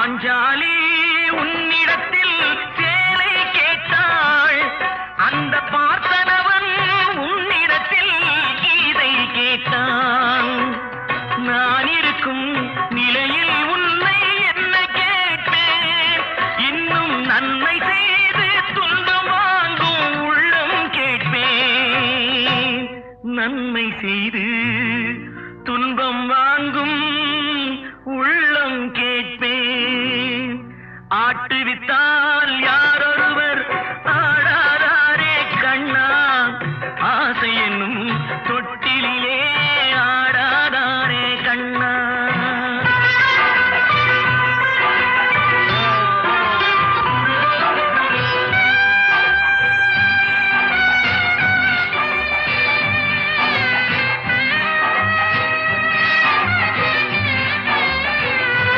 பாஞ்சாலி உன்னிடத்தில் சேலை கேட்டாள், அந்த பார்த்தனவன் உன்னிடத்தில் கீதை கேட்டான். நான் இருக்கும் நிலையில் உன்னை என்ன கேட்பேன், இன்னும் நன்மை செய்து துன்பம் வாங்கும் உள்ளம் கேட்பேன். நன்மை செய்து துன்பம் வாங்கும் உள்ளம் கேட்பேன். ஆட்டுவித்தால் யாரொருவர்